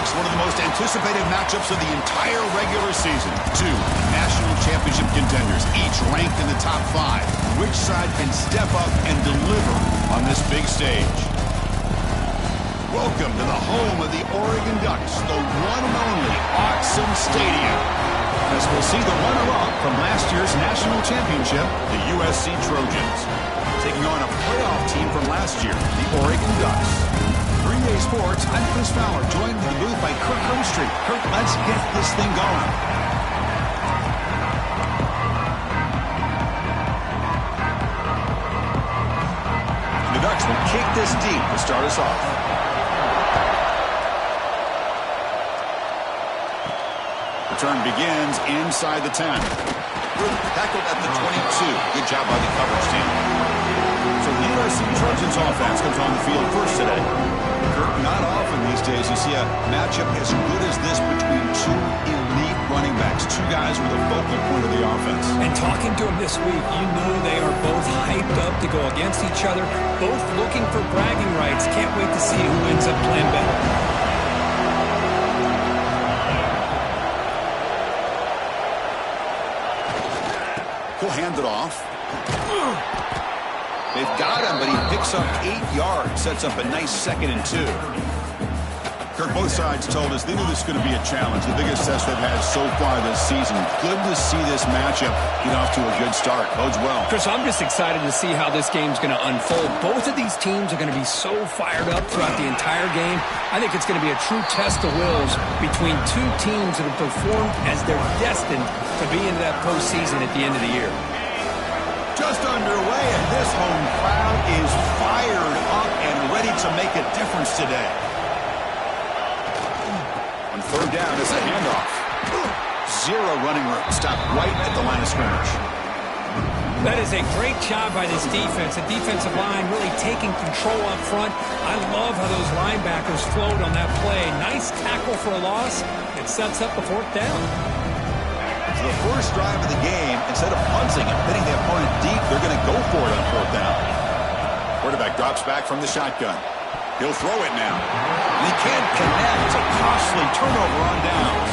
Ducks, one of the most anticipated matchups of the entire regular season. Two national championship contenders, each ranked in the top 5. Which side can step up and deliver on this big stage? Welcome to the home of the Oregon Ducks, the one and only Autzen Stadium. As we'll see the runner-up from last year's national championship, the USC Trojans, taking on a playoff team from last year, the Oregon Ducks. 3A Sports, I'm Chris Fowler, joined in the booth by Kirk Overstreet. Kirk, let's get this thing going. The Ducks will kick this deep to start us off. Return begins inside the 10. Tackled at the 22. Good job by the coverage team. So the USC Trojans offense comes on the field first today. Kirk, not often these days you see a matchup as good as this between two elite running backs, two guys with a focal point of the offense. And talking to them this week, you know they are both hyped up to go against each other, both looking for bragging rights. Can't wait to see who ends up playing better. He'll hand it off. They've got him, but he picks up 8 yards, sets up a nice 2nd and 2. Kirk, both sides told us they knew this was going to be a challenge, the biggest test they've had so far this season. Good to see this matchup get off to a good start. Bodes well. Chris, I'm just excited to see how this game's going to unfold. Both of these teams are going to be so fired up throughout the entire game. I think it's going to be a true test of wills between two teams that have performed as they're destined to be into that postseason at the end of the year. Just underway, and this home crowd is fired up and ready to make a difference today. On third down, it's a handoff. Zero running room. Stopped right at the line of scrimmage. That is a great job by this defense. The defensive line really taking control up front. I love how those linebackers flowed on that play. Nice tackle for a loss. It sets up the 4th down. The first drive of the game, instead of punting and hitting the opponent deep, they're going to go for it on 4th down. Quarterback drops back from the shotgun. He'll throw it now. And he can't connect. It's a costly turnover on downs.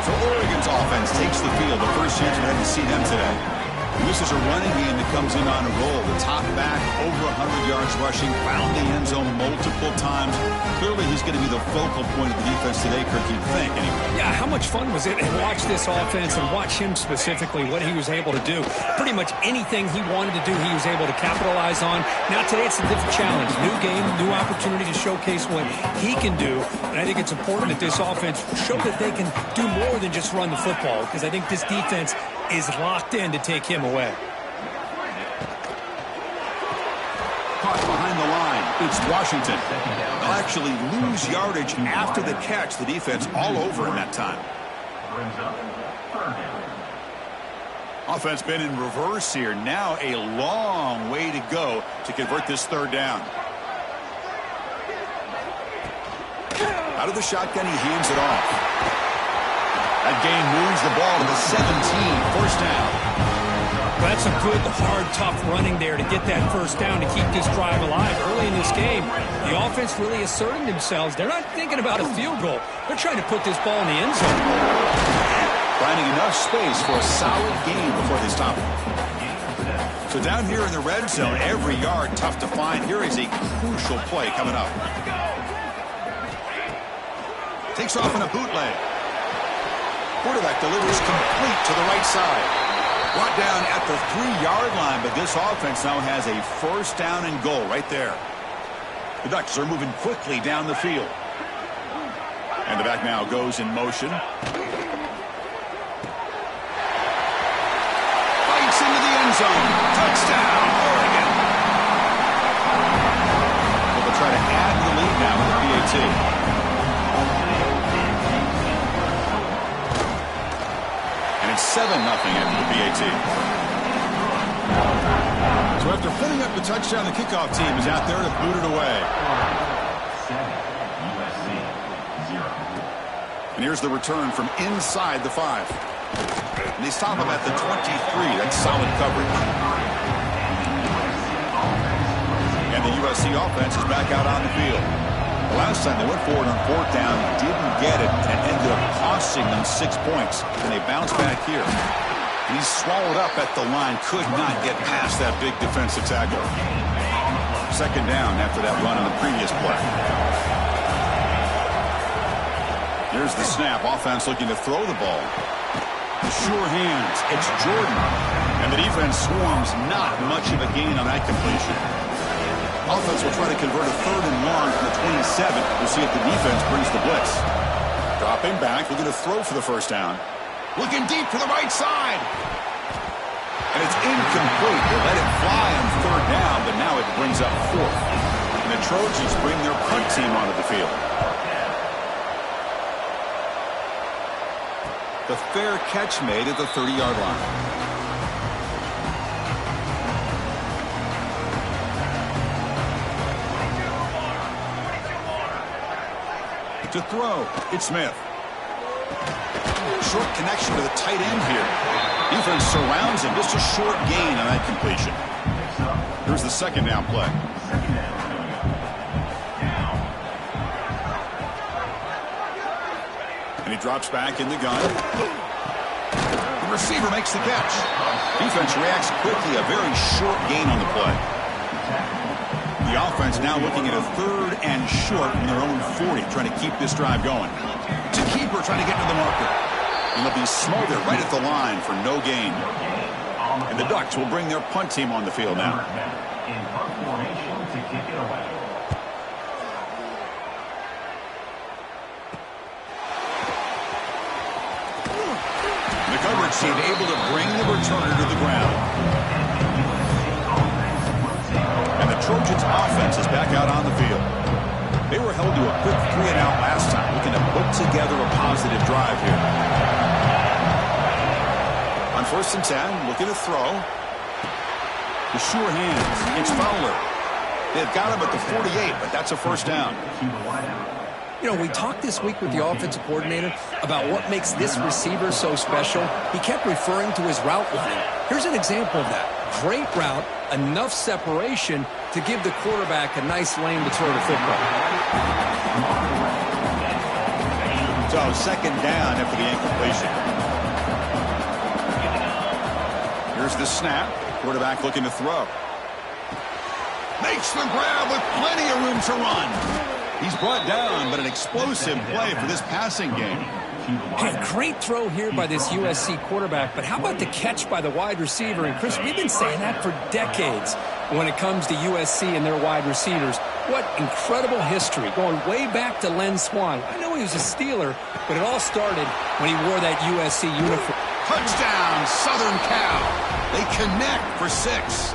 So Oregon's offense takes the field. The first chance we had to see them today. And this is a running game that comes in on a roll. The top back, over 100 yards rushing, found the end zone multiple times. Clearly, he's going to be the focal point of the defense today, Kirk, you'd think, anyway. Yeah, how much fun was it to watch this offense and watch him specifically, what he was able to do. Pretty much anything he wanted to do, he was able to capitalize on. Now, today, it's a different challenge. New game, new opportunity to showcase what he can do. And I think it's important that this offense show that they can do more than just run the football, because I think this defense is locked in to take him away. Caught behind the line. It's Washington. They'll actually lose yardage after the catch. The defense all over him that time. Offense been in reverse here. Now a long way to go to convert this 3rd down. Out of the shotgun, he hands it off. That gain moves the ball to the 17, 1st down. Well, that's a good, hard, tough running there to get that 1st down to keep this drive alive. Early in this game, the offense really asserting themselves. They're not thinking about a field goal. They're trying to put this ball in the end zone. Finding enough space for a solid gain before they stop it. So down here in the red zone, every yard tough to find. Here is a crucial play coming up. Takes off in a bootleg. Quarterback delivers complete to the right side. Brought down at the 3-yard line, but this offense now has a 1st down and goal right there. The Ducks are moving quickly down the field. And the back now goes in motion. Fights into the end zone. Touchdown, Oregon. Well, they'll try to add the lead now with the PAT. And it's 7-0 after the PAT. So after putting up the touchdown, the kickoff team is out there to boot it away. And here's the return from inside the 5. And they stop him at the 23. That's solid coverage. And the USC offense is back out on the field. The last time they went for it on fourth down, didn't get it, and ended up costing them 6 points. And they bounce back here. And he's swallowed up at the line. Could not get past that big defensive tackle. Second down after that run on the previous play. Here's the snap. Offense looking to throw the ball. Sure hands. It's Jordan. And the defense swarms. Not much of a gain on that completion. Offense will try to convert a 3rd and long from the 27. We'll see if the defense brings the blitz. Dropping back. Looking to throw for the first down. Looking deep to the right side. And it's incomplete. They let it fly on 3rd down, but now it brings up 4th. And the Trojans bring their punt team onto the field. The fair catch made at the 30-yard line. To throw, it's Smith. Short connection to the tight end here. Defense surrounds him. Just a short gain on that completion. Here's the second down play. And he drops back in the gun. The receiver makes the catch. Defense reacts quickly. A very short gain on the play. The offense now looking at a 3rd and short from their own 40, trying to keep this drive going. To keeper trying to get to the marker. And they'll be smothered right at the line for no gain. And the Ducks will bring their punt team on the field now. The coverage team able to bring the returner to the ground. And the Trojans offense is back out on the field. They were held to a quick 3-and-out last time, looking to put together a positive drive here. On 1st and 10, looking to throw. The sure hands. It's Fowler. They've got him at the 48, but that's a first down. You know, we talked this week with the offensive coordinator about what makes this receiver so special. He kept referring to his route running. Here's an example of that. Great route, enough separation to give the quarterback a nice lane to throw the football. So second down after the incompletion. Here's the snap. Quarterback looking to throw. Makes the grab with plenty of room to run. He's brought down, but an explosive play for this passing game. Hey, great throw here by this USC quarterback, but how about the catch by the wide receiver? And Chris, we've been saying that for decades when it comes to USC and their wide receivers. What incredible history, going way back to Len Swan. I know he was a Steeler, but it all started when he wore that USC uniform. Touchdown, Southern Cal. They connect for 6.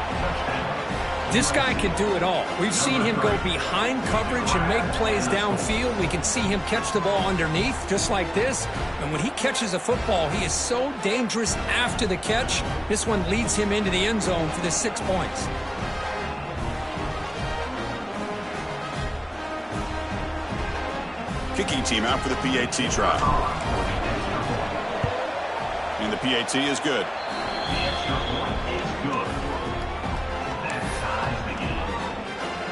This guy can do it all. We've seen him go behind coverage and make plays downfield. We can see him catch the ball underneath, just like this. And when he catches a football, he is so dangerous after the catch. This one leads him into the end zone for the 6 points. Kicking team out for the PAT try. And the PAT is good.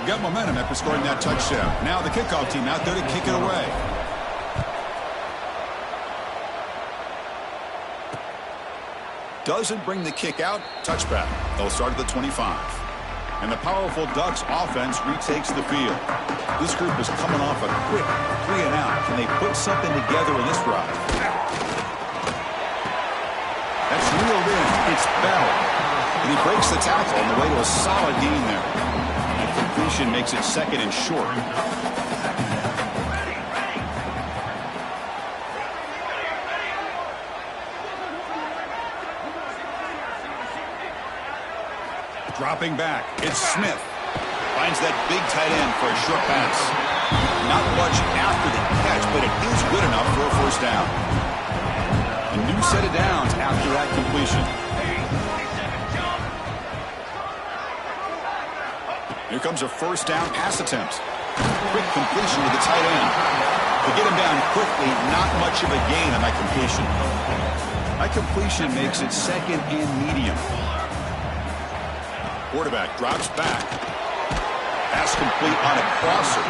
Got momentum after scoring that touchdown. Now the kickoff team out there to kick it away. Doesn't bring the kick out. Touchback. They'll start at the 25. And the powerful Ducks offense retakes the field. This group is coming off a quick 3-and-out. Can they put something together in this drive? That's reeled in. It's Bell. And he breaks the tackle on the way to a solid gain there. Completion makes it 2nd and short. Dropping back, it's Smith. Finds that big tight end for a short pass. Not much after the catch, but it is good enough for a first down. A new set of downs after that completion. Here comes a first down pass attempt. Quick completion to the tight end. To get him down quickly, not much of a gain on that completion. That completion makes it 2nd and medium. Quarterback drops back. Pass complete on a crosser.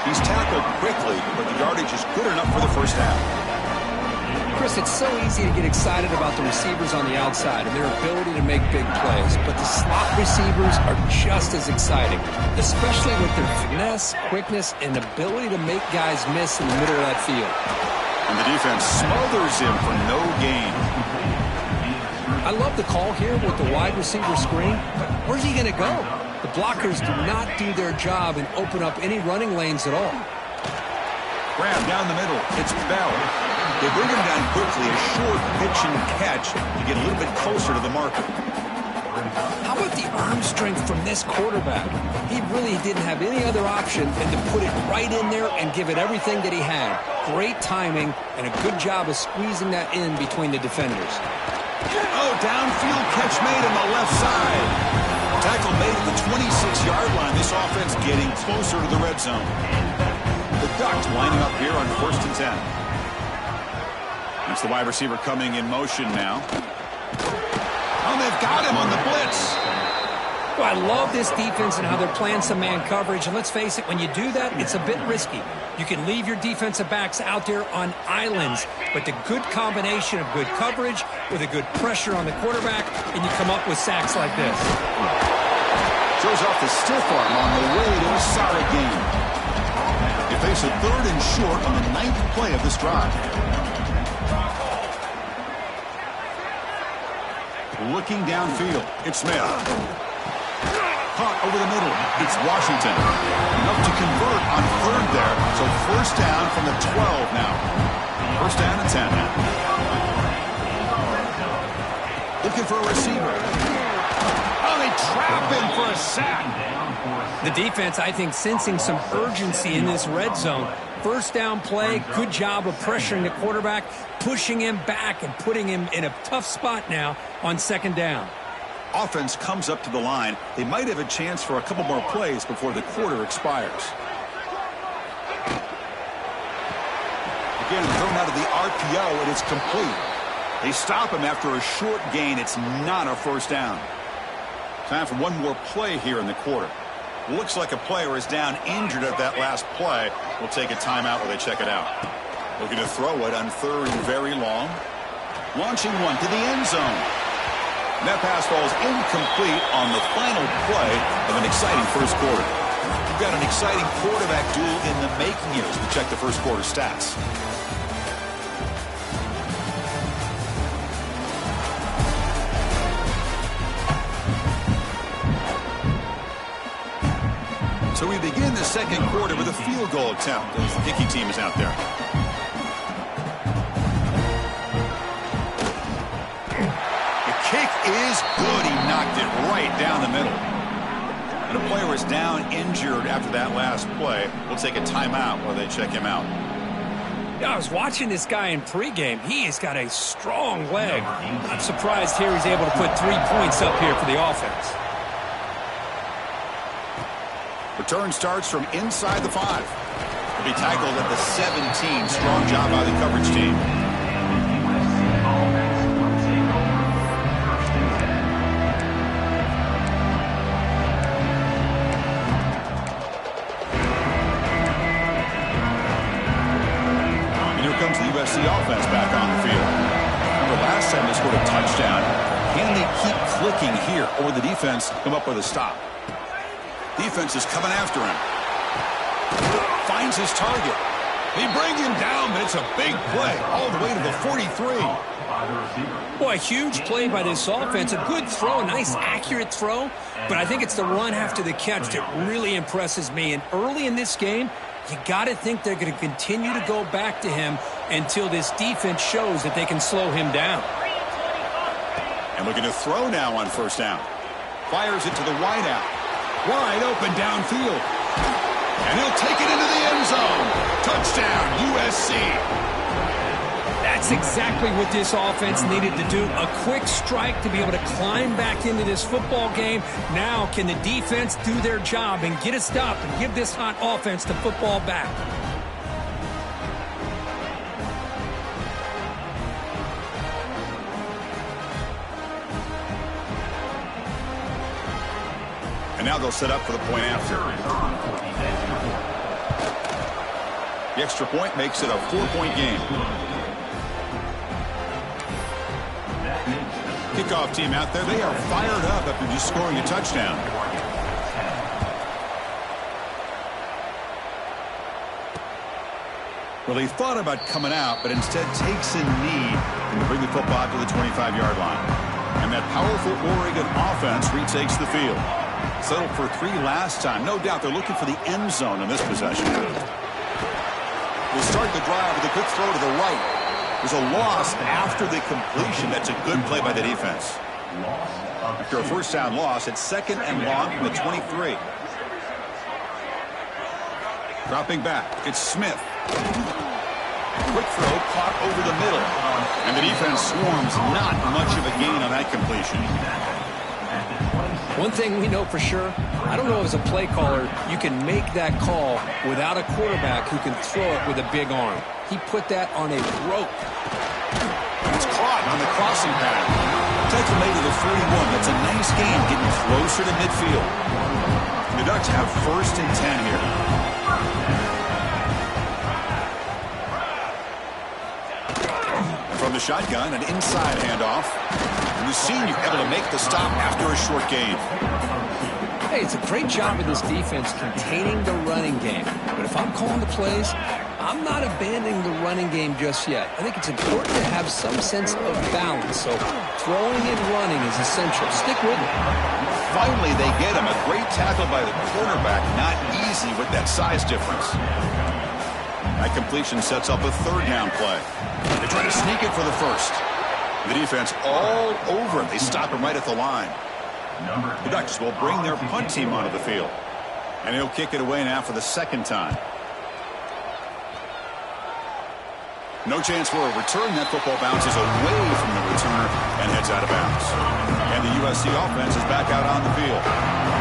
He's tackled quickly, but the yardage is good enough for the first half. Chris, it's so easy to get excited about the receivers on the outside and their ability to make big plays, but the slot receivers are just as exciting, especially with their finesse, quickness, and ability to make guys miss in the middle of that field. And the defense smothers him for no gain. I love the call here with the wide receiver screen, but where's he going to go? The blockers do not do their job and open up any running lanes at all. Grab down the middle. It's Bell. They bring him down quickly, a short pitch and catch to get a little bit closer to the marker. How about the arm strength from this quarterback? He really didn't have any other option than to put it right in there and give it everything that he had. Great timing and a good job of squeezing that in between the defenders. Oh, downfield catch made on the left side. Tackle made at the 26-yard line. This offense getting closer to the red zone. The Ducks lining up here on 1st and 10. That's the wide receiver coming in motion now. Oh, they've got him on the blitz. Well, I love this defense and how they're playing some man coverage. And let's face it, when you do that, it's a bit risky. You can leave your defensive backs out there on islands, but the good combination of good coverage with a good pressure on the quarterback, and you come up with sacks like this. Shows off the stiff arm on the way to a solid game. They face a 3rd and short on the 9th play of this drive. Looking downfield, it's Smith. Caught over the middle, it's Washington. Enough to convert on 3rd there, so 1st down from the 12 now. 1st down and 10 now. Looking for a receiver. Oh, they trap him for a sack. The defense, I think, sensing some urgency in this red zone. 1st down play, good job of pressuring the quarterback, pushing him back and putting him in a tough spot now on 2nd down. Offense comes up to the line. They might have a chance for a couple more plays before the quarter expires. Again, thrown out of the RPO, and it's complete. They stop him after a short gain. It's not a 1st down. Time for one more play here in the quarter. Looks like a player is down injured at that last play. We'll take a timeout while they check it out. Looking to throw it on 3rd and very long. Launching one to the end zone. And that pass falls incomplete on the final play of an exciting 1st quarter. We've got an exciting quarterback duel in the making here as we check the 1st quarter stats. So we begin the 2nd quarter with a field goal attempt as the Dickey team is out there. Kick is good. He knocked it right down the middle. And a player is down injured after that last play. We'll take a timeout while they check him out. Yeah, I was watching this guy in pregame. He has got a strong leg. I'm surprised here he's able to put 3 points up here for the offense. Return starts from inside the 5. He'll be tackled at the 17. Strong job by the coverage team. Comes the USC offense back on the field. Remember last time they scored a touchdown. Can they keep clicking here, or the defense come up with a stop? Defense is coming after him. Finds his target. They bring him down, but it's a big play all the way to the 43. Boy, a huge play by this offense. A good throw, a nice accurate throw, but I think it's the run after the catch that really impresses me. And early in this game, you got to think they're going to continue to go back to him until this defense shows that they can slow him down. And looking to throw now on 1st down. Fires it to the wideout. Wide open downfield. And he'll take it into the end zone. Touchdown, USC. That's exactly what this offense needed to do. A quick strike to be able to climb back into this football game. Now can the defense do their job and get a stop and give this hot offense the football back? And now they'll set up for the point after. The extra point makes it a 4-point game. Kickoff team out there. They are fired up after just scoring a touchdown. Well, he thought about coming out, but instead takes a knee and bring the football to the 25-yard line. And that powerful Oregon offense retakes the field. Settled for 3 last time. No doubt they're looking for the end zone in this possession. We'll start the drive with a quick throw to the right. There's a loss after the completion. That's a good play by the defense. After a first down loss, it's 2nd and long from the 23. Dropping back, it's Smith. Quick throw caught over the middle. And the defense swarms. Not much of a gain on that completion. One thing we know for sure, I don't know as a play caller, you can make that call without a quarterback who can throw it with a big arm. He put that on a rope. It's caught on the crossing path. Tackle made to the 41. That's a nice gain, getting closer to midfield. The Ducks have 1st and 10 here. From the shotgun, an inside handoff. And the senior able to make the stop after a short gain. Hey, it's a great job of this defense containing the running game. But if I'm calling the plays, I'm not abandoning the running game just yet. I think it's important to have some sense of balance. So throwing and running is essential. Stick with it. Finally, they get him. A great tackle by the quarterback. Not easy with that size difference. That completion sets up a 3rd down play. They try to sneak it for the 1st. The defense all over him. They stop him right at the line. The Ducks will bring their punt team onto the field. And he'll kick it away now for the 2nd time. No chance for a return. That football bounces away from the returner and heads out of bounds. And the USC offense is back out on the field.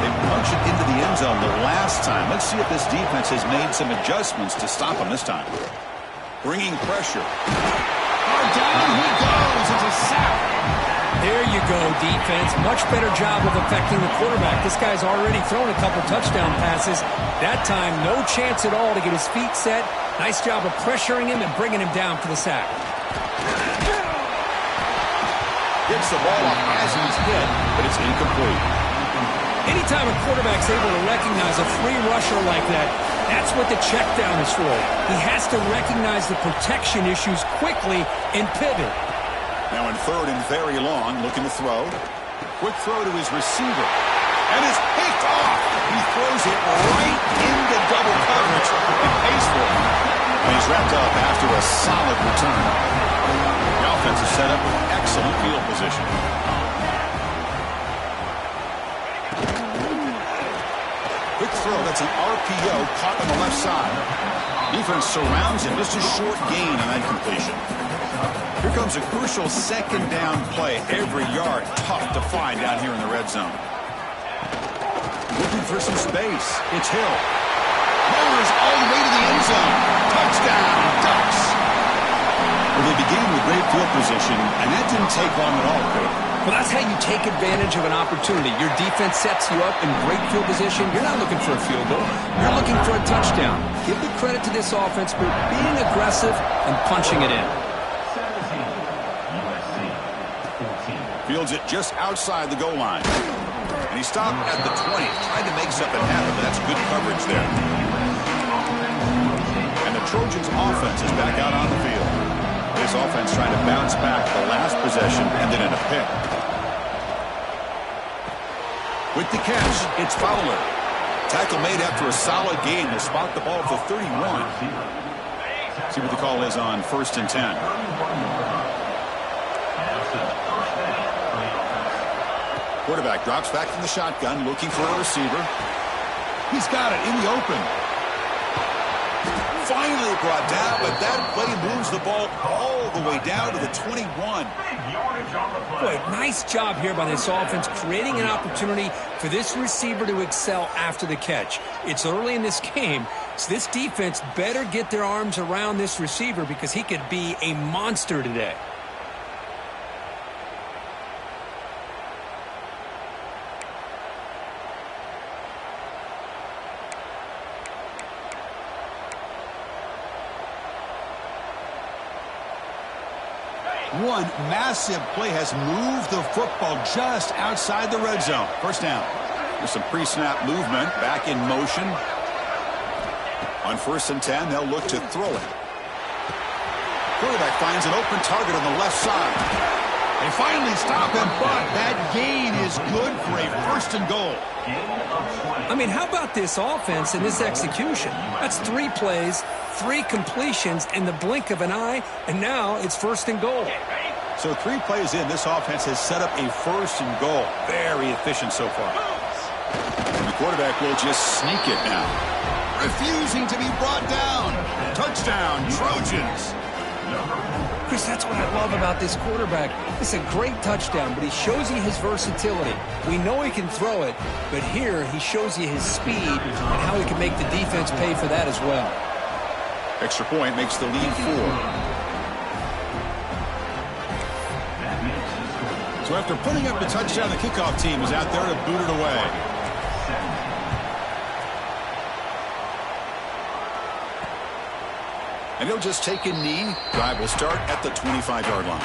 They punch it into the end zone the last time. Let's see if this defense has made some adjustments to stop them this time. Bringing pressure. Down he goes. It's a sack. There you go, defense. Much better job of affecting the quarterback. This guy's already thrown a couple touchdown passes. That time, no chance at all to get his feet set. Nice job of pressuring him and bringing him down for the sack. Gets the ball off as he's hit, but it's incomplete. Anytime a quarterback's able to recognize a free rusher like that, that's what the check down is for. He has to recognize the protection issues quickly and pivot. Now in 3rd and very long, looking to throw. Quick throw to his receiver. And it's picked off. He throws it right into double coverage. It pays for him. And he's wrapped up after a solid return. The offense is set up with excellent field position. Quick throw. That's an RPO caught on the left side. Defense surrounds him. Just a short gain on that completion. Here comes a crucial 2nd down play. Every yard tough to find down here in the red zone. Looking for some space. It's Hill. Motors all the way to the end zone. Touchdown, Ducks. Well, they began with great field position, and that didn't take long at all, could it? Well, that's how you take advantage of an opportunity. Your defense sets you up in great field position. You're not looking for a field goal. You're looking for a touchdown. Give the credit to this offense for being aggressive and punching it in. Fields it just outside the goal line. And he stopped at the 20. Tried to make something happen, but that's good coverage there. And the Trojans' offense is back out on the field. This offense trying to bounce back the last possession, ended in a pick. With the catch, it's Fowler. Tackle made after a solid gain. Will spot the ball at the 31. See what the call is on 1st and 10. Quarterback drops back from the shotgun, looking for a receiver. He's got it in the open. Finally brought down, but that play moves the ball all the way down to the 21. Boy, nice job here by this offense, creating an opportunity for this receiver to excel after the catch. It's early in this game, so this defense better get their arms around this receiver because he could be a monster today. One massive play has moved the football just outside the red zone. First down. There's some pre-snap movement. Back in motion. On 1st and 10, they'll look to throw it. Quarterback finds an open target on the left side. They finally stop him, but that gain is good for a 1st and goal. I mean, how about this offense and this execution? That's 3 plays, 3 completions in the blink of an eye, and now it's 1st and goal. So 3 plays in, this offense has set up a 1st and goal. Very efficient so far. And the quarterback will just sneak it now. Refusing to be brought down. Touchdown, Trojans. Chris, that's what I love about this quarterback. It's a great touchdown, but he shows you his versatility. We know he can throw it, but here he shows you his speed and how he can make the defense pay for that as well. Extra point makes the lead 4. So after putting up the touchdown, the kickoff team is out there to boot it away. And he'll just take a knee. Drive will start at the 25-yard line.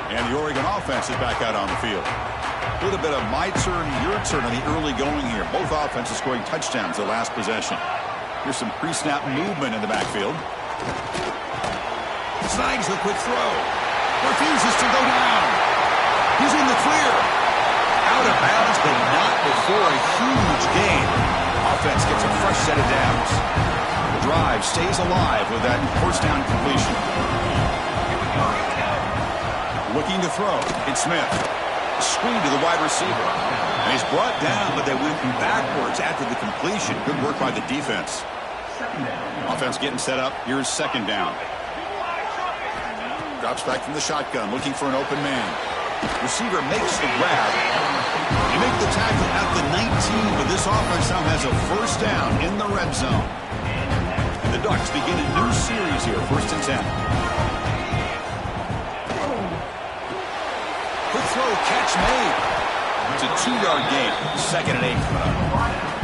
And the Oregon offense is back out on the field. A little bit of my turn, your turn on the early going here. Both offenses scoring touchdowns the last possession. Here's some pre-snap movement in the backfield. Snags the quick throw. Refuses to go down. He's in the clear. Out of bounds, but not before a huge gain. Offense gets a fresh set of downs. The drive stays alive with that 1st down completion. Looking to throw. It's Smith. Screen to the wide receiver. And he's brought down, but they went backwards after the completion. Good work by the defense. Offense getting set up. Here's 2nd down. Drops back from the shotgun, looking for an open man. Receiver makes the grab. He makes the tackle at the 19, but this offense now has a 1st down in the red zone. And the Ducks begin a new series here, 1st and 10. Quick throw, catch made. It's a 2-yard gain, 2nd and 8.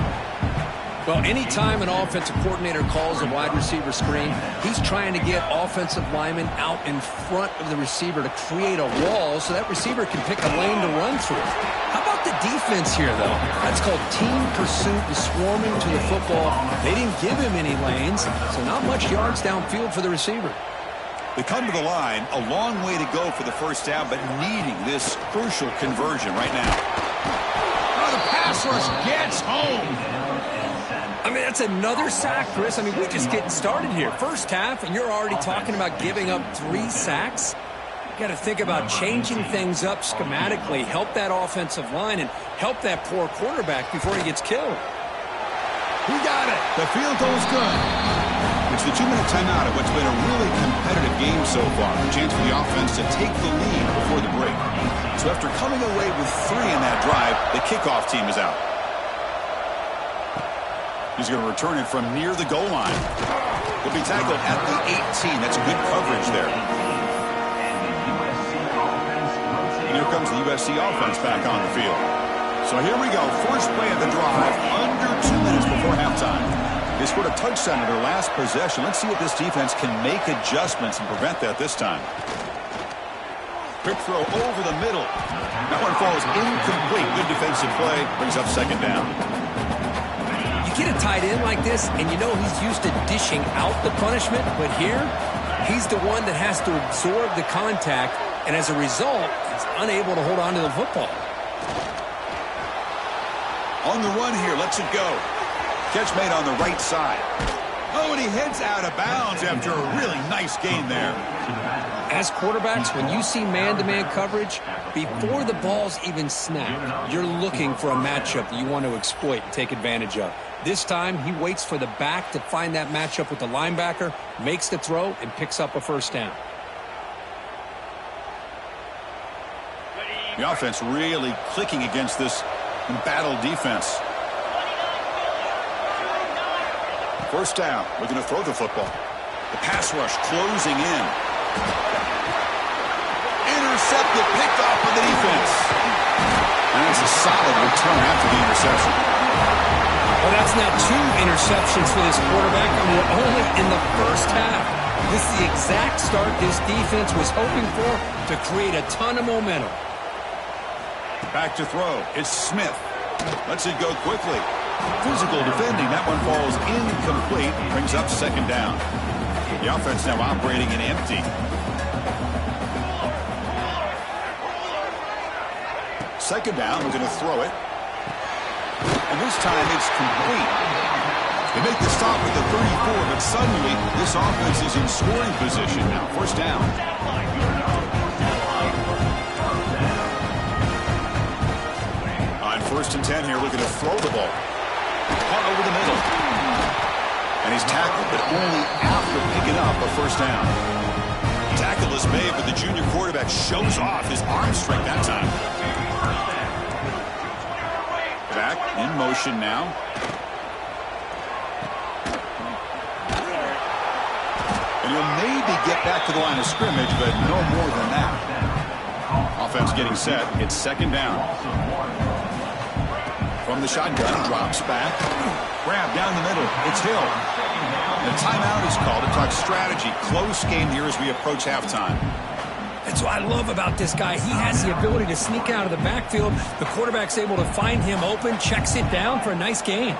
Well, anytime an offensive coordinator calls a wide receiver screen, he's trying to get offensive linemen out in front of the receiver to create a wall so that receiver can pick a lane to run through. How about the defense here, though? That's called team pursuit and swarming to the football. They didn't give him any lanes, so not much yards downfield for the receiver. They come to the line, a long way to go for the 1st down, but needing this crucial conversion right now. Oh, the pass rush gets home. I mean, that's another sack, Chris. I mean, we're just getting started here. 1st half, and you're already talking about giving up 3 sacks. You got to think about changing things up schematically, help that offensive line, and help that poor quarterback before he gets killed. We got it. The field goal's good. It's the 2-minute timeout of what's been a really competitive game so far. A chance for the offense to take the lead before the break. So after coming away with 3 in that drive, the kickoff team is out. He's going to return it from near the goal line. He'll be tackled at the 18. That's good coverage there. And here comes the USC offense back on the field. So here we go. First play of the drive, under 2 minutes before halftime. They scored a touchdown in their last possession. Let's see if this defense can make adjustments and prevent that this time. Quick throw over the middle. That one falls incomplete. Good defensive play. Brings up 2nd down. You get a tight end like this, and you know he's used to dishing out the punishment, but here, he's the one that has to absorb the contact, and as a result, he's unable to hold on to the football. On the run here, lets it go. Catch made on the right side. Oh, and he heads out of bounds after a really nice gain there. As quarterbacks, when you see man-to-man coverage, before the ball's even snapped, you're looking for a matchup that you want to exploit and take advantage of. This time, he waits for the back to find that matchup with the linebacker, makes the throw, and picks up a 1st down. The offense really clicking against this embattled defense. 1st down. Looking to throw the football. The pass rush closing in. Intercepted, picked off by the defense. And it's a solid return after the interception. Well, that's now 2 interceptions for this quarterback, and we're only in the 1st half. This is the exact start this defense was hoping for to create a ton of momentum. Back to throw. It's Smith. Lets it go quickly. Physical defending. That one falls incomplete. Brings up second down. The offense now operating in empty. Second down. We're going to throw it. And this time it's complete. They make the stop with the 34, but suddenly this offense is in scoring position now. First down. On 1st and 10 here, looking to throw the ball. Caught over the middle. And he's tackled, but only after picking up a first down. Tackle is made, but the junior quarterback shows off his arm strength that time. Back in motion now. And he'll maybe get back to the line of scrimmage, but no more than that. Offense getting set. It's second down. From the shotgun, drops back. Grab down the middle. It's Hill. The timeout is called to talk strategy. Close game here as we approach halftime. That's what I love about this guy. He has the ability to sneak out of the backfield. The quarterback's able to find him open, checks it down for a nice gain.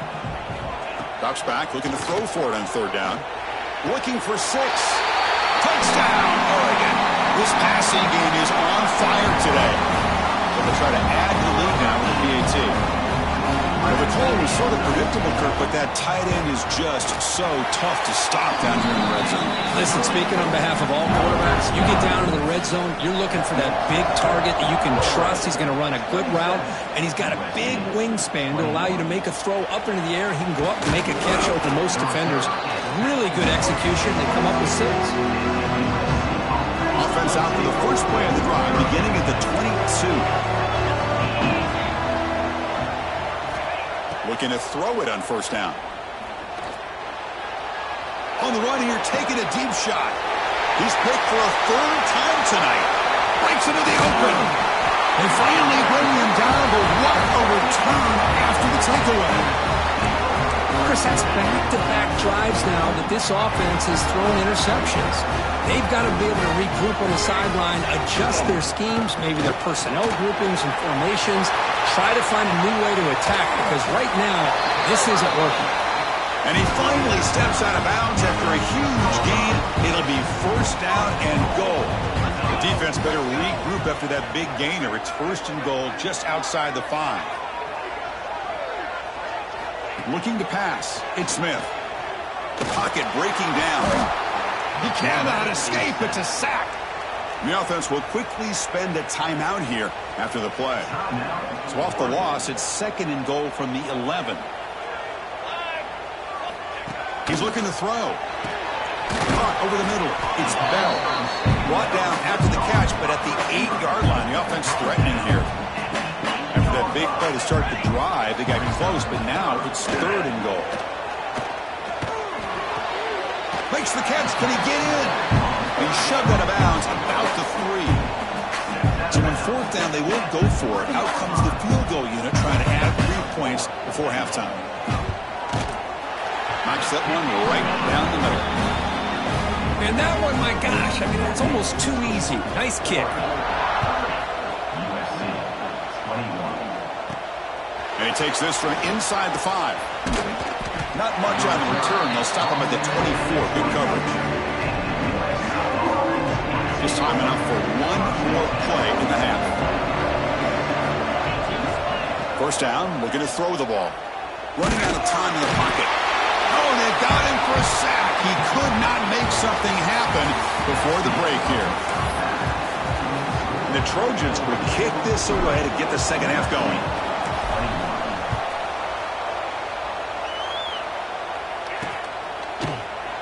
Drops back, looking to throw for it on third down. Looking for 6. Touchdown, Oregon. This passing game is on fire today. They'll try to add to the lead now with the PAT. Well, the call was sort of predictable, Kirk, but that tight end is just so tough to stop down here in the red zone. Listen, speaking on behalf of all quarterbacks, you get down into the red zone, you're looking for that big target that you can trust. He's going to run a good route, and he's got a big wingspan to allow you to make a throw up into the air. He can go up and make a catch over most defenders. Really good execution. They come up with 6. Offense out for the first play of the drive, beginning at the 22. Looking to throw it on first down. On the run here, taking a deep shot. He's picked for a 3rd time tonight. Breaks into the open. They finally bring him down, but what a return after the takeaway. Chris, that's back-to-back drives now that this offense has thrown interceptions. They've got to be able to regroup on the sideline, adjust their schemes, maybe their personnel groupings and formations, try to find a new way to attack, because right now, this isn't working. And he finally steps out of bounds after a huge gain. It'll be first down and goal. The defense better regroup after that big gainer. It's 1st and goal just outside the 5. Looking to pass. It's Smith. The pocket breaking down. He cannot escape. It's a sack. The offense will quickly spend a timeout here after the play. So off the loss, it's 2nd and goal from the 11. He's looking to throw. Caught over the middle. It's Bell. Brought down after the catch, but at the 8-yard line. The offense threatening here. After that big play to start the drive, they got close, but now it's 3rd and goal. Makes the catch. Can he get in? He's shoved out of bounds about the 3. So on 4th down, they will go for it. Out comes the field goal unit trying to add 3 points before halftime. Knocks that one right down the middle. And that one, my gosh, I mean, it's almost too easy. Nice kick. And he takes this from inside the 5. Not much on the return. They'll stop him at the 24. Good coverage. Just time enough for one more play in the half. First down, looking to throw the ball. Running out of time in the pocket. Oh, they got him for a sack. He could not make something happen before the break here. And the Trojans will kick this away to get the second half going.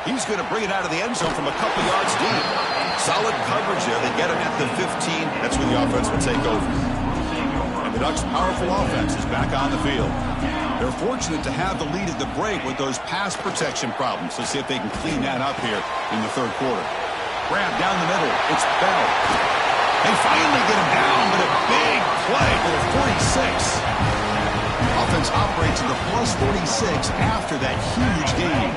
He's going to bring it out of the end zone from a couple yards deep. Solid coverage there. They get him at the 15. That's where the offense will take over. And the Ducks' powerful offense is back on the field. They're fortunate to have the lead at the break with those pass protection problems. Let's see if they can clean that up here in the 3rd quarter. Grab down the middle. It's Bell. They finally get him down, but a big play for the 46. Offense operates at the +46 after that huge gain.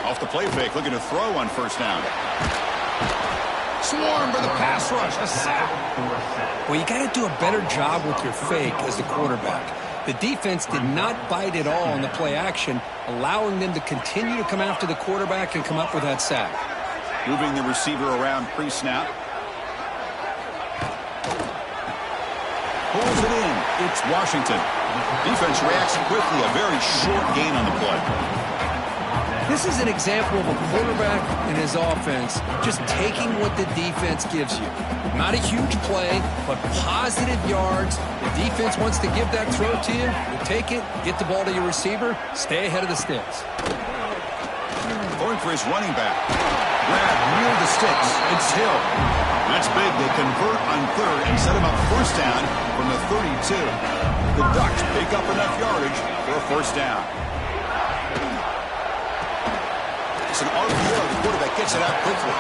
Off the play fake, looking to throw on first down. Swarm for the pass rush. A sack. Well, you got to do a better job with your fake as the quarterback. The defense did not bite at all on the play action, allowing them to continue to come after the quarterback and come up with that sack. Moving the receiver around pre-snap. Pulls it in. It's Washington. Defense reacts quickly. A very short gain on the play. This is an example of a quarterback and his offense just taking what the defense gives you. Not a huge play, but positive yards. The defense wants to give that throw to you. You take it, get the ball to your receiver, stay ahead of the sticks. Going for his running back. Grab near the sticks. It's Hill. That's big. They convert on third and set him up first down from the 32. The Ducks pick up enough yardage for a first down. It's an RPO. The quarterback gets it out quickly.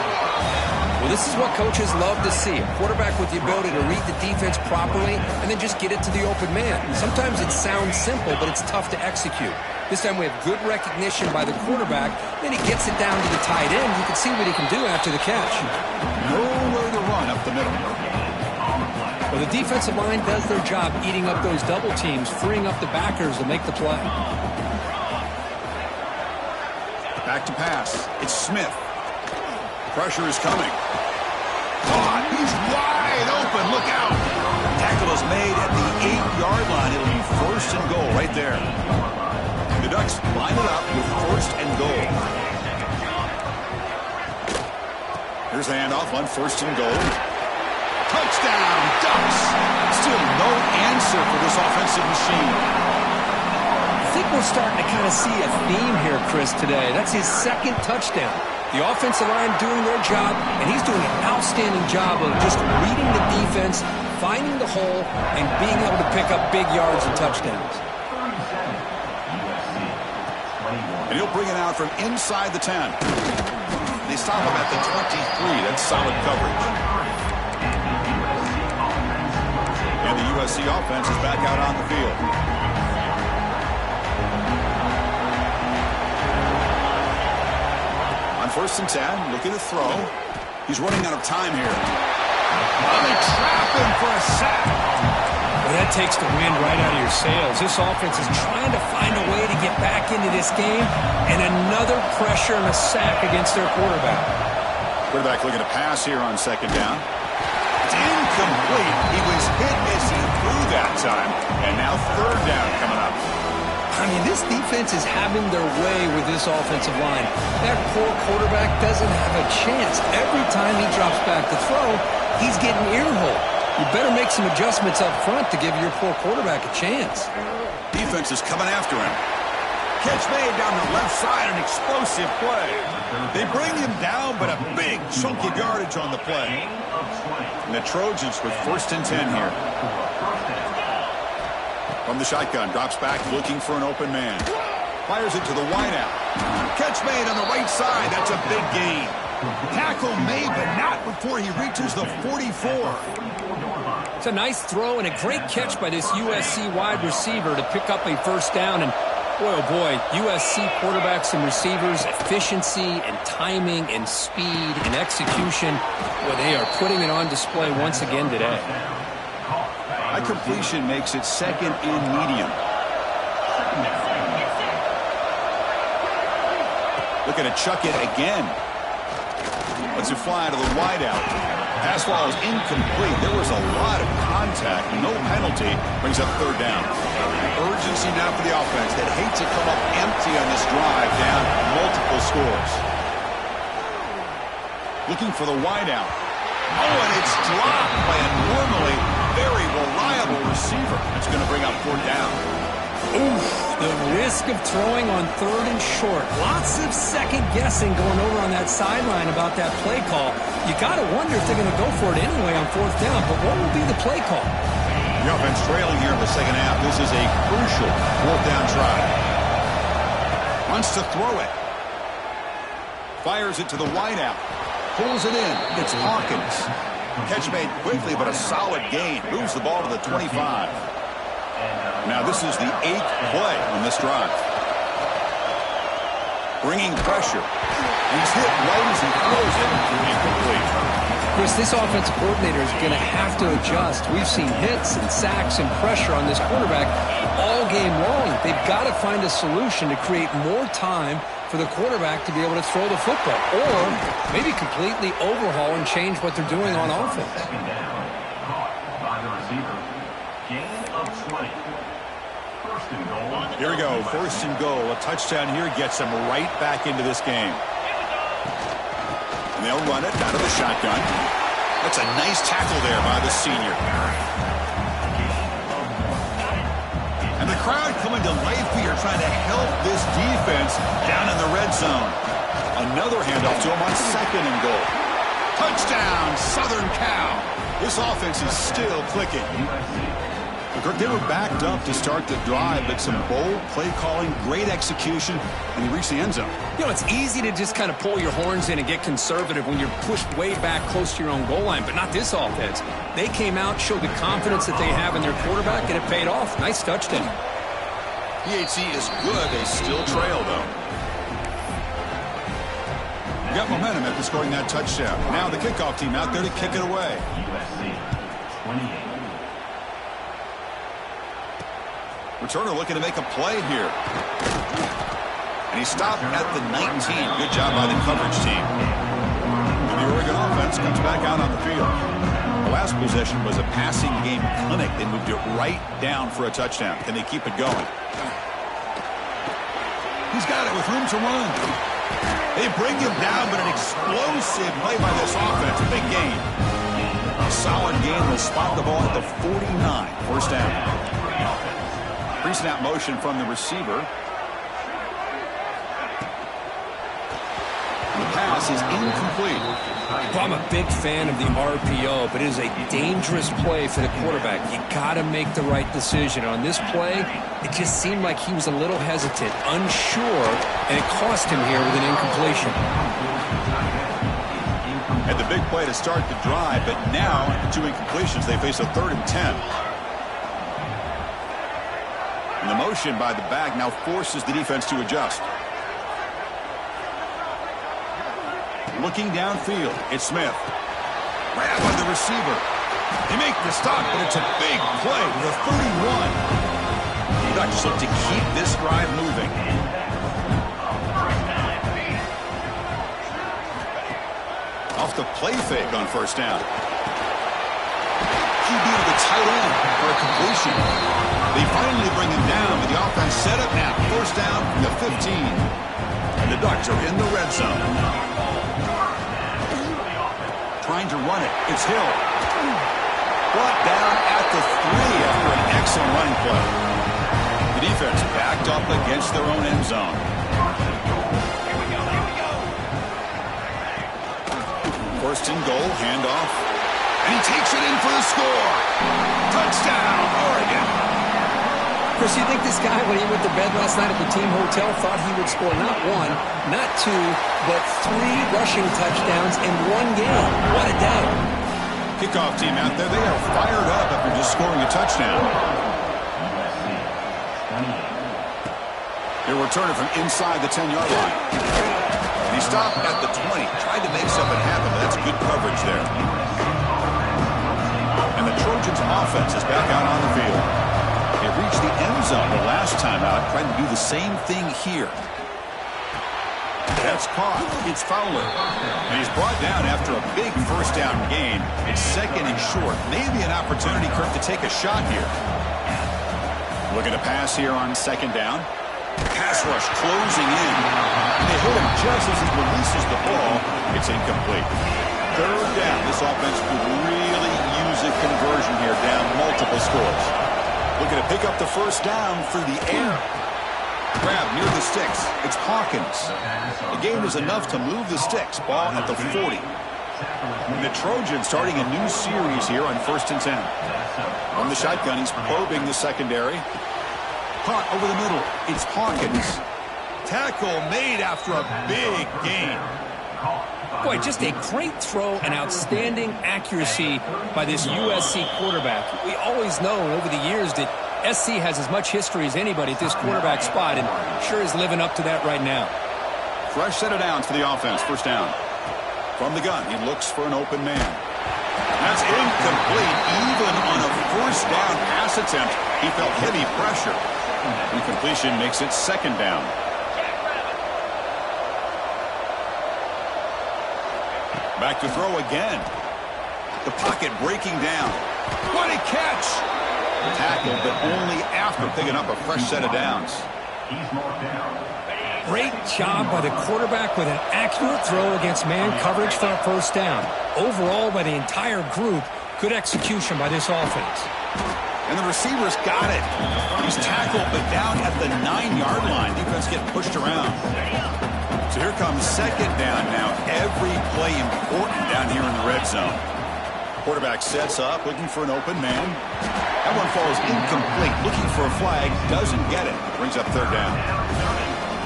Well, this is what coaches love to see. A quarterback with the ability to read the defense properly and then just get it to the open man. Sometimes it sounds simple, but it's tough to execute. This time we have good recognition by the quarterback. Then he gets it down to the tight end. You can see what he can do after the catch. Nowhere to run up the middle. Well, the defensive line does their job eating up those double teams, freeing up the backers to make the play. Back to pass. It's Smith. Pressure is coming. Caught. He's wide open. Look out. Tackle is made at the 8-yard line. It'll be first and goal right there. The Ducks line it up with first and goal. Here's the handoff on first and goal. Touchdown, Ducks. Still no answer for this offensive machine. I think we're starting to kind of see a theme here, Chris, today. That's his second touchdown. The offensive line doing their job, and he's doing an outstanding job of just reading the defense, finding the hole, and being able to pick up big yards and touchdowns. And he'll bring it out from inside the 10. They stop him at the 23. That's solid coverage. And the USC offense is back out on the field. On first and 10, looking to throw. He's running out of time here. Oh, they trap him for a sack. Well, that takes the wind right out of your sails. This offense is trying to find a way to get back into this game, and another pressure and a sack against their quarterback. Quarterback looking to pass here on second down. It's incomplete. He was hit as he threw that time, and now third down coming up. I mean, this defense is having their way with this offensive line. That poor quarterback doesn't have a chance. Every time he drops back to throw, he's getting earholed. You better make some adjustments up front to give your poor quarterback a chance. Defense is coming after him. Catch made down the left side, an explosive play. They bring him down, but a big chunk of yardage on the play. And the Trojans with first and 10 here. From the shotgun, drops back, looking for an open man. Fires it to the wideout. Catch made on the right side. That's a big gain. Tackle made, but not before he reaches the 44. It's a nice throw and a great catch by this USC wide receiver to pick up a first down. And boy, oh boy, USC quarterbacks and receivers, efficiency and timing and speed and execution. Well, they are putting it on display once again today. High completion makes it second and medium. Looking to chuck it again. Lets it fly to the wideout. Pass ball is incomplete. There was a lot of contact. No penalty. Brings up third down. Urgency now for the offense. They'd hate to come up empty on this drive, down multiple scores. Looking for the wideout. Oh, and it's dropped by a normally very reliable receiver. It's going to bring up fourth down. Oof, the risk of throwing on third and short. Lots of second guessing going over on that sideline about that play call. You got to wonder if they're going to go for it anyway on fourth down. But what will be the play call? The offense trailing here in the second half. This is a crucial fourth down try. Wants to throw it. Fires it to the wideout. Pulls it in. It's Hawkins. Catch made quickly, but a solid gain. Moves the ball to the 25. Now this is the 8th play on this drive. bringing pressure. He's hit right as he throws it. Incomplete. Chris, this offensive coordinator is going to have to adjust. We've seen hits and sacks and pressure on this quarterback all game long. They've got to find a solution to create more time for the quarterback to be able to throw the football, or maybe completely overhaul and change what they're doing on offense. Here we go, first and goal. A touchdown here gets them right back into this game. And they'll run it out of the shotgun. That's a nice tackle there by the senior. And the crowd coming to life here, trying to help this defense down in the red zone. Another handoff to him on second and goal. Touchdown, Southern Cal. This offense is still clicking. They were backed up to start the drive, but some bold play calling, great execution, and he reached the end zone. You know, it's easy to just kind of pull your horns in and get conservative when you're pushed way back close to your own goal line, but not this offense. They came out, showed the confidence that they have in their quarterback, and it paid off. Nice touchdown. PHC is good. They still trail, though. You got momentum after scoring that touchdown. Now the kickoff team out there to kick it away. Returner looking to make a play here. And he stopped at the 19. Good job by the coverage team. And the Oregon offense comes back out on the field. The last possession was a passing game clinic. They moved it right down for a touchdown. Can they keep it going? He's got it with room to run. They bring him down, but an explosive play by this offense. A big gain. A solid gain. They'll spot the ball at the 49. First down. Pre-snap motion from the receiver. The pass is incomplete. Well, I'm a big fan of the RPO, but it is a dangerous play for the quarterback. You got to make the right decision. On this play, it just seemed like he was a little hesitant, unsure, and it cost him here with an incompletion. Had the big play to start the drive, but now, two incompletions, they face a 3rd and 10. And the motion by the back now forces the defense to adjust. Looking downfield, it's Smith. Grab by the receiver. They make the stop, but it's a big play to the 31. The Ducks look to keep this drive moving. Off the play fake on first down. QB to the tight end for a completion. They finally bring him down, but the offense set up now. First down from the 15. And the Ducks are in the red zone. Trying to run it. It's Hill. Brought down at the 3 after an excellent running play. The defense backed up against their own end zone. First and goal, handoff. And he takes it in for the score. Touchdown, Oregon. Chris, you think this guy, when he went to bed last night at the team hotel, thought he would score not 1, not 2, but 3 rushing touchdowns in one game? What a day. Kickoff team out there, they are fired up after just scoring a touchdown. They're returning from inside the 10-yard line. And he stopped at the 20, tried to make something happen, but that's good coverage there. And the Trojans' offense is back out on the field. They reached the end zone the last time out, trying to do the same thing here. That's caught. It's Fowler. And he's brought down after a big first down gain. It's second and short. Maybe an opportunity, Kirk, to take a shot here. Looking to pass here on second down. Pass rush closing in. And they hit him just as he releases the ball. It's incomplete. Third down. This offense could really use a conversion here, down multiple scores. Looking to pick up the first down through the air. Grab near the sticks. It's Hawkins. The gain is enough to move the sticks. Ball at the 40. And the Trojans starting a new series here on 1st and 10. From the shotgun, he's probing the secondary. Caught over the middle. It's Hawkins. Tackle made after a big gain. Boy, just a great throw and outstanding accuracy by this USC quarterback. We always know over the years that SC has as much history as anybody at this quarterback spot, and sure is living up to that right now. Fresh set of downs for the offense. First down. From the gun, he looks for an open man. That's incomplete. Even on a first down pass attempt, he felt heavy pressure. Incompletion makes it second down. Back to throw again. The pocket breaking down. What a catch! Tackled, but only after picking up a fresh set of downs. Great job by the quarterback with an accurate throw against man coverage for a first down. Overall, by the entire group, good execution by this offense. And the receivers got it. He's tackled, but down at the 9-yard line. Defense getting pushed around. So here comes second down now. Every play important down here in the red zone. Quarterback sets up, looking for an open man. That one falls incomplete. Looking for a flag, doesn't get it. Brings up third down.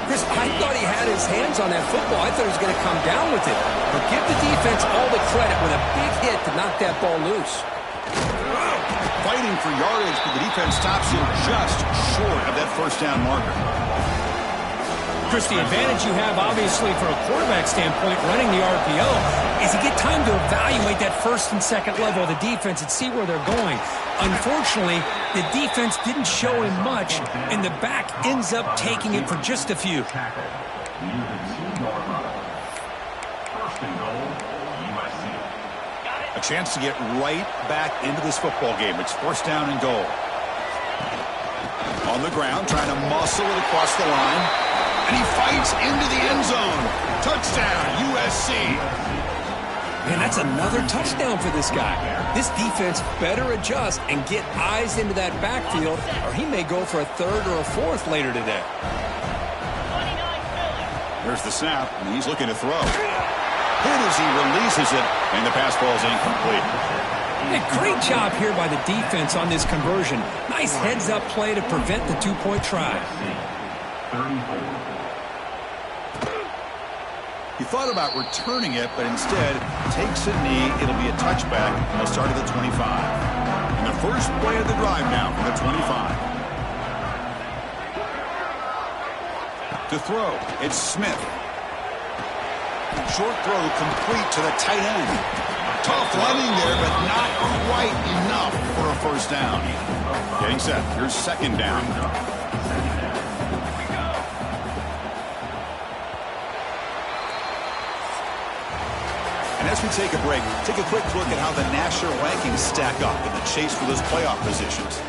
Chris, I thought he had his hands on that football. I thought he was going to come down with it. But give the defense all the credit with a big hit to knock that ball loose. Fighting for yardage, but the defense stops him just short of that first down marker. Chris, the advantage you have, obviously, from a quarterback standpoint, running the RPO, is you get time to evaluate that first and second level of the defense and see where they're going. Unfortunately, the defense didn't show him much, and the back ends up taking it for just a few. A chance to get right back into this football game. It's first down and goal. On the ground, trying to muscle it across the line. And he fights into the end zone. Touchdown, USC. Man, that's another touchdown for this guy. This defense better adjust and get eyes into that backfield, or he may go for a third or a fourth later today. There's the snap, and he's looking to throw. Hit as he releases it, and the pass falls incomplete. A great job here by the defense on this conversion. Nice heads-up play to prevent the two-point try. He thought about returning it, but instead takes a knee. It'll be a touchback. He'll start at the 25. And the first play of the drive now from the 25. To throw, it's Smith. Short throw complete to the tight end. Tough running there, but not quite enough for a first down. Getting set. Here's second down. And as we take a break, take a quick look at how the national rankings stack up in the chase for those playoff positions.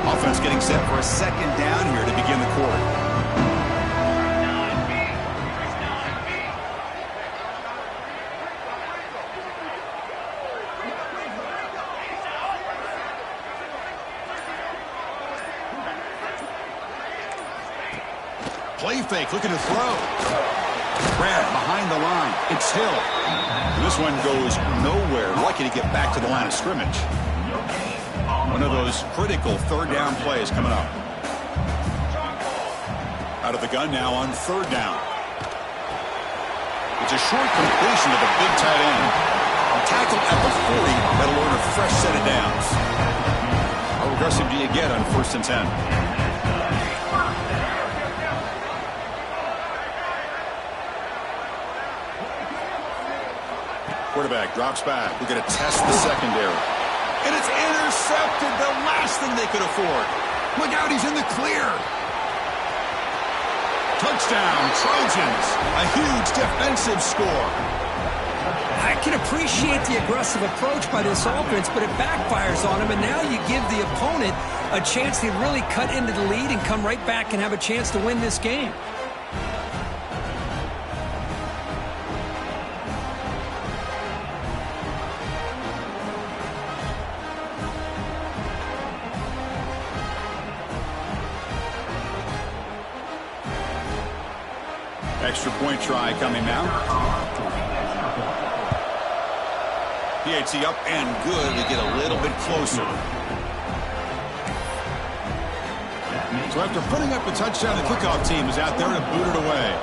Offense getting set for a second down here to begin the quarter. Play fake, looking to throw. Grab behind the line. It's Hill. And this one goes nowhere. Lucky to get back to the line of scrimmage. One of those critical third down plays coming up. Out of the gun now on third down. It's a short completion of the big tight end. Tackled at the 40. That'll earn a fresh set of downs. How aggressive do you get on 1st and 10? Quarterback drops back. We're going to test the secondary. And it's intercepted. The last thing they could afford. Look out, he's in the clear. Touchdown, Trojans. A huge defensive score. I can appreciate the aggressive approach by this offense, but it backfires on him, and now you give the opponent a chance to really cut into the lead and come right back and have a chance to win this game. Extra point try coming now. PAT up and good to get a little bit closer. So after putting up a touchdown, the kickoff team is out there to boot it away.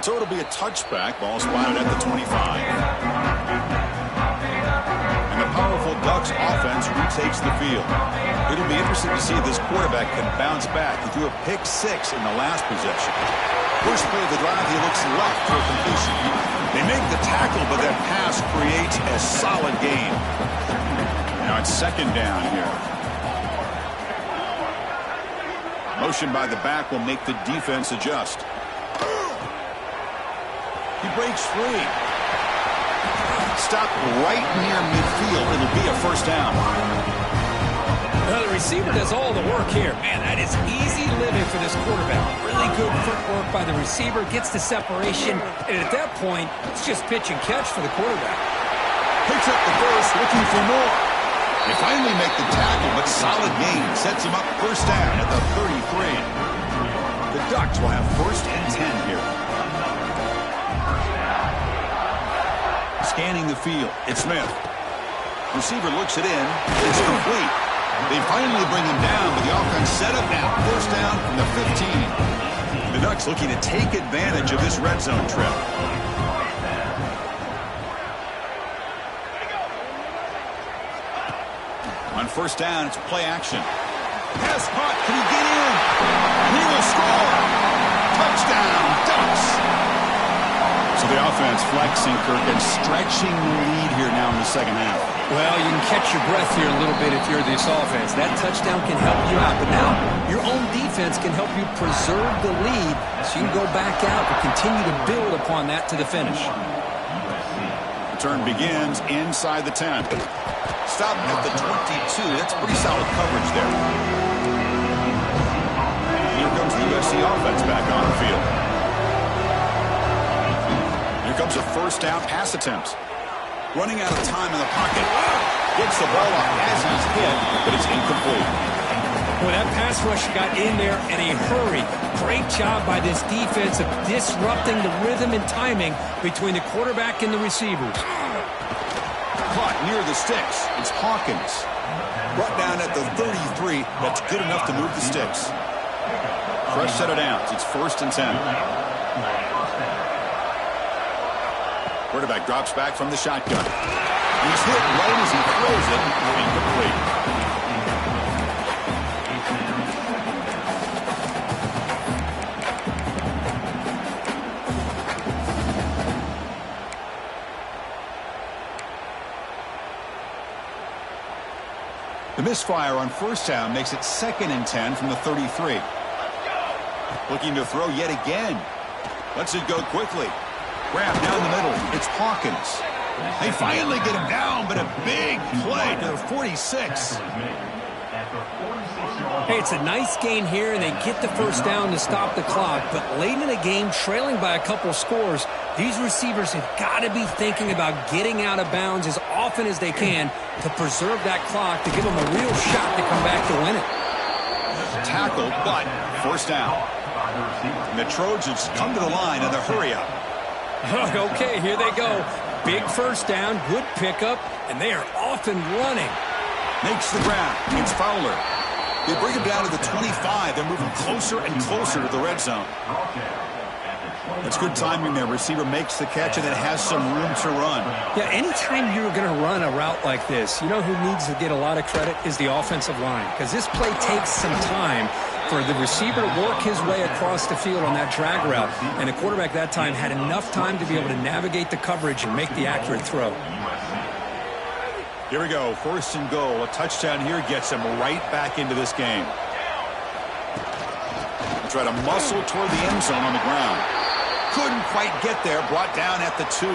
So it'll be a touchback. Ball spotted at the 25. And the powerful Ducks offense retakes the field. It'll be interesting to see if this quarterback can bounce back. He threw a pick 6 in the last possession. First play of the drive, he looks left for a completion. They make the tackle, but that pass creates a solid gain. Now it's second down here. Motion by the back will make the defense adjust. He breaks free. Stopped right near midfield. It'll be a first down. Well, the receiver does all the work here. Man, that is easy living for this quarterback. Really good footwork by the receiver. Gets the separation. And at that point, it's just pitch and catch for the quarterback. Picks up the first, looking for more. They finally make the tackle, but solid gain. Sets him up first down at the 33. The Ducks will have first and 10 here. Scanning the field. It's Smith. Receiver looks it in. It's complete. They finally bring him down, but the offense set up now. First down from the 15. The Ducks looking to take advantage of this red zone trip. On first down, it's play action. Pass caught. Can he get in? He will score. Touchdown, Ducks. So the offense flexing, Kirk, and stretching the lead here now in the second half. Well, you can catch your breath here a little bit if you're this offense. That touchdown can help you out, but now your own defense can help you preserve the lead so you can go back out and continue to build upon that to the finish. The turn begins inside the 10. Stop at the 22. That's pretty solid coverage there. Here comes the USC offense back on the field. Here comes a first down pass attempt. Running out of time in the pocket. Gets the ball off as he's hit, but it's incomplete. Well, that pass rush got in there in a hurry. Great job by this defense of disrupting the rhythm and timing between the quarterback and the receivers. Caught near the sticks. It's Hawkins. Brought down at the 33. That's good enough to move the sticks. Fresh set of downs. It's first and 10. Quarterback drops back from the shotgun. He's hit right as he throws it. Incomplete. The misfire on first down makes it second and 10 from the 33. Looking to throw yet again. Lets it go quickly. Grab down the middle. It's Hawkins. They finally get him down, but a big play to the 46. Hey, it's a nice gain here, and they get the first down to stop the clock. But late in the game, trailing by a couple of scores, these receivers have got to be thinking about getting out of bounds as often as they can to preserve that clock, to give them a real shot to come back to win it. Tackled, but first down. And the Trojans come to the line in the hurry-up. Okay, here they go. Big first down, good pickup, and they are off and running. Makes the grab. It's Fowler. They bring him down to the 25. They're moving closer and closer to the red zone. That's good timing there. Receiver makes the catch and then has some room to run. Yeah, anytime you're going to run a route like this, you know who needs to get a lot of credit is the offensive line, because this play takes some time for the receiver to work his way across the field on that drag route, and the quarterback that time had enough time to be able to navigate the coverage and make the accurate throw. Here we go, first and goal. A touchdown here gets him right back into this game. Try to muscle toward the end zone on the ground. Couldn't quite get there, brought down at the 2.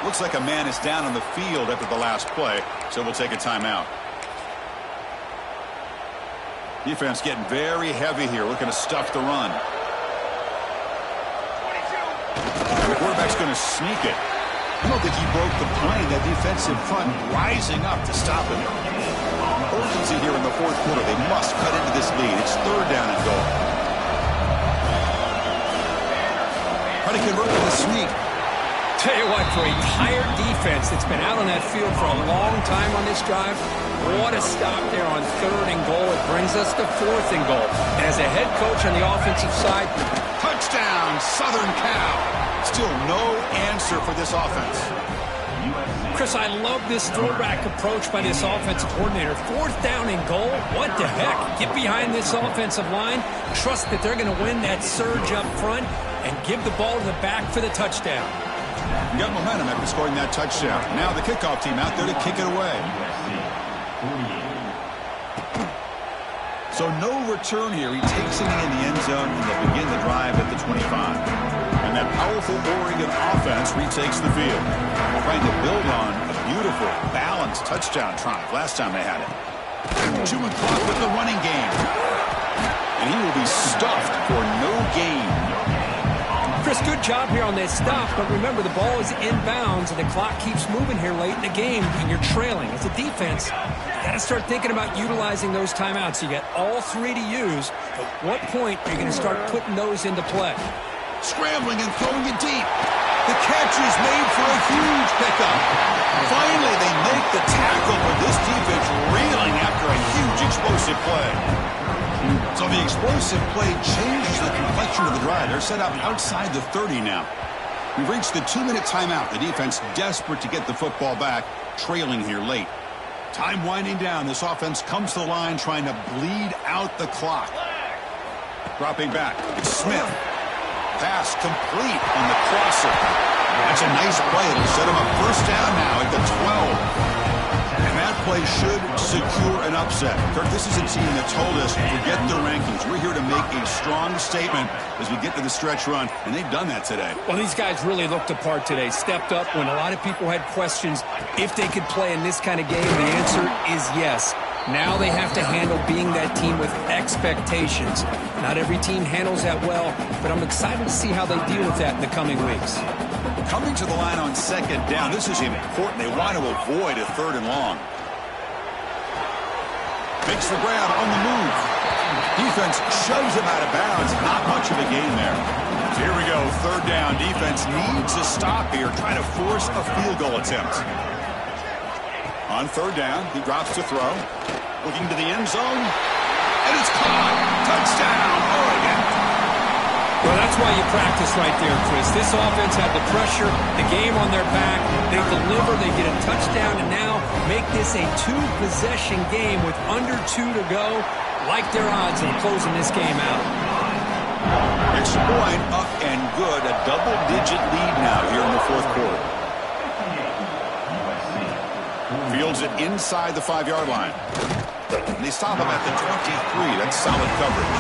Looks like a man is down on the field after the last play, so we'll take a timeout. Defense getting very heavy here, looking to stuff the run. And the quarterback's going to sneak it. I don't think he broke the plane. That defensive front rising up to stop him. Urgency here in the fourth quarter. They must cut into this lead. It's third down and goal. Trying to convert with a sneak. Tell you what, for a tired defense that's been out on that field for a long time on this drive, what a stop there on third and goal. It brings us to fourth and goal. And as a head coach on the offensive side, touchdown. Touchdown, Southern Cal. Still no answer for this offense. Chris, I love this throwback approach by this offensive coordinator. 4th down and goal. What the heck? Get behind this offensive line. Trust that they're going to win that surge up front and give the ball to the back for the touchdown. You got momentum after scoring that touchdown. Now the kickoff team out there to kick it away. So no return here. He takes it in the end zone, and they'll begin the drive at the 25. And that powerful Oregon offense retakes the field, trying to build on a beautiful, balanced touchdown drive last time they had it. 2 o'clock with the running game. And he will be stuffed for no gain. Chris, good job here on that stop, but remember the ball is inbounds and the clock keeps moving here late in the game and you're trailing. As a defense, you got to start thinking about utilizing those timeouts. You got all 3 to use. At what point are you going to start putting those into play? Scrambling and throwing it deep. The catch is made for a huge pickup. Finally, they make the tackle, but this defense reeling after a huge explosive play. So the explosive play changes the complexion of the drive. They're set up outside the 30 now. We've reached the 2-minute timeout. The defense desperate to get the football back, trailing here late. Time winding down. This offense comes to the line trying to bleed out the clock. Dropping back. It's Smith. Pass complete on the crosser. That's a nice play. It'll set him up 1st down now at the 12. And that play should secure an upset. Kirk, this is a team that told us, forget the rankings. We're here to make a strong statement as we get to the stretch run, and they've done that today. Well, these guys really looked apart today. Stepped up when a lot of people had questions if they could play in this kind of game. The answer is yes. Now they have to handle being that team with expectations. Not every team handles that well, but I'm excited to see how they deal with that in the coming weeks. Coming to the line on 2nd down, this is important. They want to avoid a 3rd and long. Makes the grab on the move. Defense shoves him out of bounds. Not much of a gain there. So here we go, 3rd down. Defense needs a stop here, trying to force a field goal attempt. On 3rd down, he drops to throw. Looking to the end zone. And it's caught. Touchdown, Oregon. Well, that's why you practice right there, Chris. This offense had the pressure, the game on their back. They deliver, they get a touchdown, and now make this a 2-possession game with under 2 to go. Like their odds of closing this game out. Extra point up and good. A double-digit lead now here in the 4th quarter. Fields it inside the 5-yard line. And they stop him at the 23. That's solid coverage.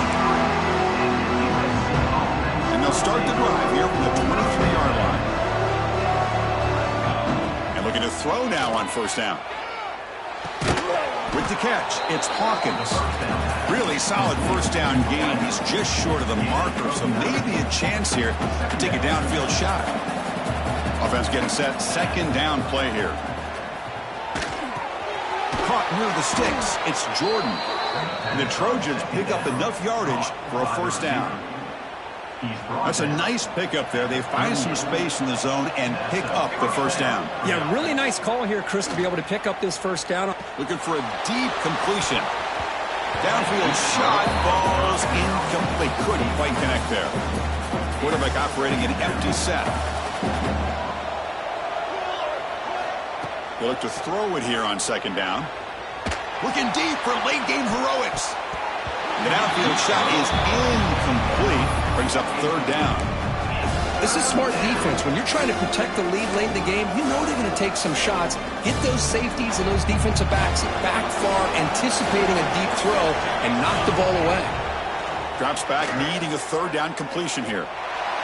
And they'll start the drive here from the 23-yard line. And looking to throw now on 1st down. With the catch, it's Hawkins. Really solid 1st down gain. He's just short of the marker, so maybe a chance here to take a downfield shot. Offense getting set. 2nd down play here. Caught near the sticks. It's Jordan. And the Trojans pick up enough yardage for a 1st down. That's a nice pickup there. They find some space in the zone and pick up the 1st down. Yeah, really nice call here, Chris, to be able to pick up this 1st down. Looking for a deep completion. Downfield shot, balls incomplete. Couldn't quite connect there. Quarterback operating an empty set. They look to throw it here on 2nd down. Looking deep for late game heroics. The downfield shot is incomplete. Brings up 3rd down. This is smart defense. When you're trying to protect the lead late in the game, you know they're going to take some shots. Get those safeties and those defensive backs back far, anticipating a deep throw, and knock the ball away. Drops back, needing a 3rd down completion here.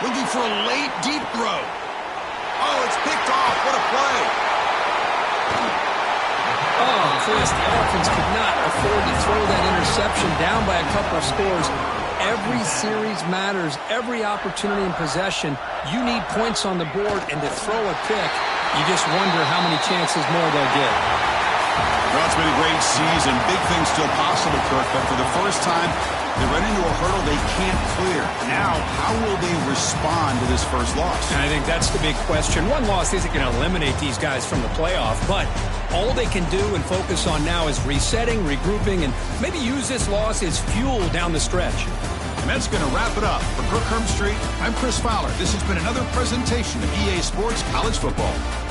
Looking for a late deep throw. Oh, it's picked off. What a play. Oh, Chris, the offense could not afford to throw that interception down by a couple of scores. Every series matters. Every opportunity in possession, you need points on the board, and to throw a pick, you just wonder how many chances more they'll get. Well, it's been a great season. Big things still possible, Kirk, but for the first time, they run into a hurdle they can't clear. Now, how will they respond to this first loss? And I think that's the big question. One loss isn't going to eliminate these guys from the playoff, but all they can do and focus on now is resetting, regrouping, and maybe use this loss as fuel down the stretch. And And that's going to wrap it up. For Kirk Street, I'm Chris Fowler. This has been another presentation of EA Sports College Football.